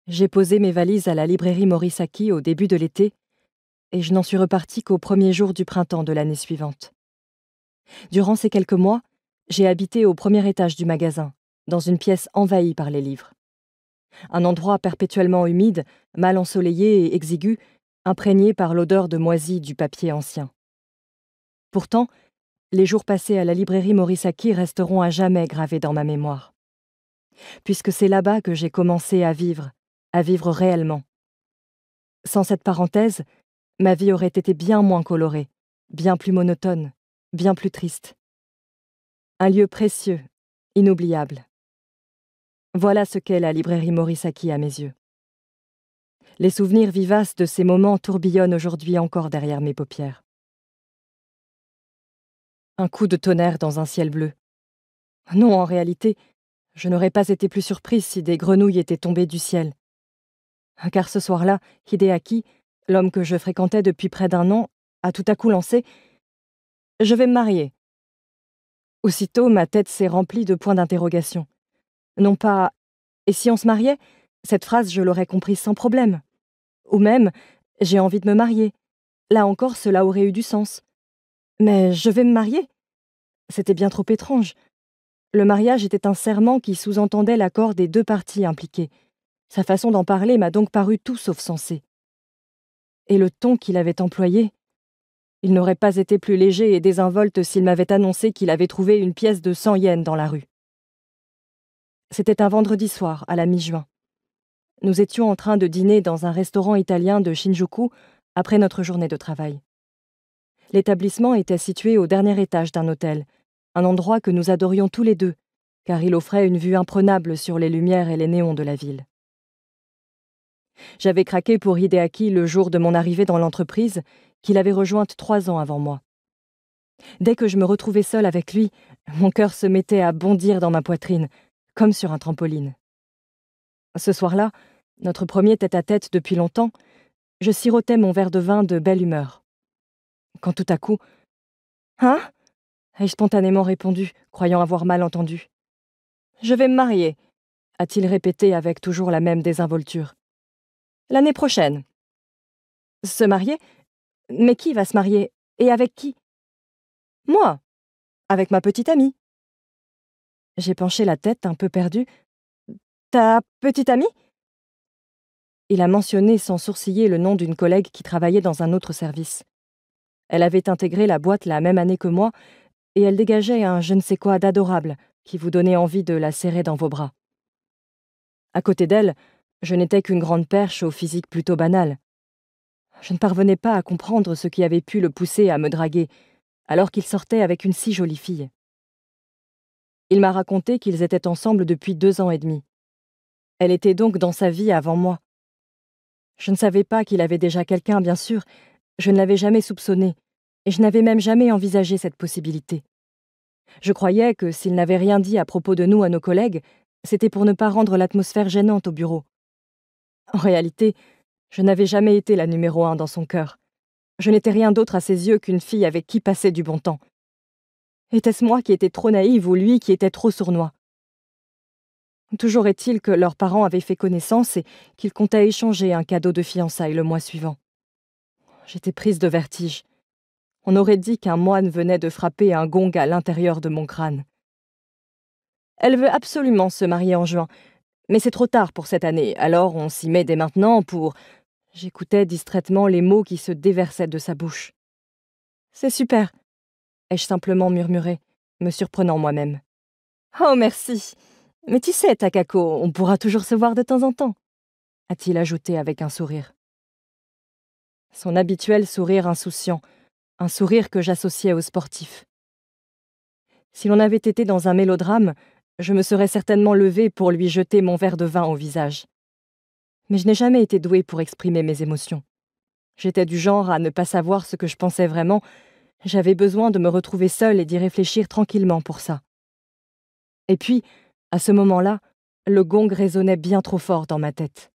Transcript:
J'ai posé mes valises à la librairie Morisaki au début de l'été, et je n'en suis repartie qu'au premier jour du printemps de l'année suivante. Durant ces quelques mois, j'ai habité au premier étage du magasin, dans une pièce envahie par les livres. Un endroit perpétuellement humide, mal ensoleillé et exigu, imprégné par l'odeur de moisi du papier ancien. Pourtant, les jours passés à la librairie Morisaki resteront à jamais gravés dans ma mémoire. Puisque c'est là-bas que j'ai commencé à vivre réellement. Sans cette parenthèse, ma vie aurait été bien moins colorée, bien plus monotone, bien plus triste. Un lieu précieux, inoubliable. Voilà ce qu'est la librairie Morisaki à mes yeux. Les souvenirs vivaces de ces moments tourbillonnent aujourd'hui encore derrière mes paupières. Un coup de tonnerre dans un ciel bleu. Non, en réalité, je n'aurais pas été plus surprise si des grenouilles étaient tombées du ciel. Car ce soir-là, Hideaki, l'homme que je fréquentais depuis près d'un an, a tout à coup lancé « Je vais me marier ». Aussitôt, ma tête s'est remplie de points d'interrogation. Non pas « Et si on se mariait ?» Cette phrase, je l'aurais comprise sans problème. Ou même « J'ai envie de me marier ». Là encore, cela aurait eu du sens. Mais « je vais me marier ?» C'était bien trop étrange. Le mariage était un serment qui sous-entendait l'accord des deux parties impliquées. Sa façon d'en parler m'a donc paru tout sauf sensée. Et le ton qu'il avait employé, il n'aurait pas été plus léger et désinvolte s'il m'avait annoncé qu'il avait trouvé une pièce de 100 yens dans la rue. C'était un vendredi soir, à la mi-juin. Nous étions en train de dîner dans un restaurant italien de Shinjuku après notre journée de travail. L'établissement était situé au dernier étage d'un hôtel, un endroit que nous adorions tous les deux, car il offrait une vue imprenable sur les lumières et les néons de la ville. J'avais craqué pour Hideaki le jour de mon arrivée dans l'entreprise, qu'il avait rejointe 3 ans avant moi. Dès que je me retrouvais seule avec lui, mon cœur se mettait à bondir dans ma poitrine, comme sur un trampoline. Ce soir-là, notre premier tête-à-tête depuis longtemps, je sirotais mon verre de vin de belle humeur. Quand tout à coup « Hein ?» ai-je spontanément répondu, croyant avoir mal entendu. « Je vais me marier », a-t-il répété avec toujours la même désinvolture. « L'année prochaine. » « Se marier ? Mais qui va se marier ? Et avec qui ? » « Moi, avec ma petite amie. » J'ai penché la tête, un peu perdue. « Ta petite amie ?» Il a mentionné sans sourciller le nom d'une collègue qui travaillait dans un autre service. Elle avait intégré la boîte la même année que moi, et elle dégageait un je ne sais quoi d'adorable qui vous donnait envie de la serrer dans vos bras. À côté d'elle, je n'étais qu'une grande perche au physique plutôt banal. Je ne parvenais pas à comprendre ce qui avait pu le pousser à me draguer, alors qu'il sortait avec une si jolie fille. Il m'a raconté qu'ils étaient ensemble depuis 2 ans et demi. Elle était donc dans sa vie avant moi. Je ne savais pas qu'il avait déjà quelqu'un, bien sûr, je ne l'avais jamais soupçonné, et je n'avais même jamais envisagé cette possibilité. Je croyais que s'il n'avait rien dit à propos de nous à nos collègues, c'était pour ne pas rendre l'atmosphère gênante au bureau. En réalité, je n'avais jamais été la numéro 1 dans son cœur. Je n'étais rien d'autre à ses yeux qu'une fille avec qui passer du bon temps. Était-ce moi qui étais trop naïve ou lui qui était trop sournois ? Toujours est-il que leurs parents avaient fait connaissance et qu'ils comptaient échanger un cadeau de fiançailles le mois suivant. J'étais prise de vertige. On aurait dit qu'un moine venait de frapper un gong à l'intérieur de mon crâne. Elle veut absolument se marier en juin, mais c'est trop tard pour cette année, alors on s'y met dès maintenant pour... J'écoutais distraitement les mots qui se déversaient de sa bouche. « C'est super !» ai-je simplement murmuré, me surprenant moi-même. « Oh, merci ! Mais tu sais, Takako, on pourra toujours se voir de temps en temps !» a-t-il ajouté avec un sourire. Son habituel sourire insouciant, un sourire que j'associais aux sportifs. Si l'on avait été dans un mélodrame, je me serais certainement levée pour lui jeter mon verre de vin au visage. Mais je n'ai jamais été douée pour exprimer mes émotions. J'étais du genre à ne pas savoir ce que je pensais vraiment. J'avais besoin de me retrouver seule et d'y réfléchir tranquillement pour ça. Et puis, à ce moment-là, le gong résonnait bien trop fort dans ma tête.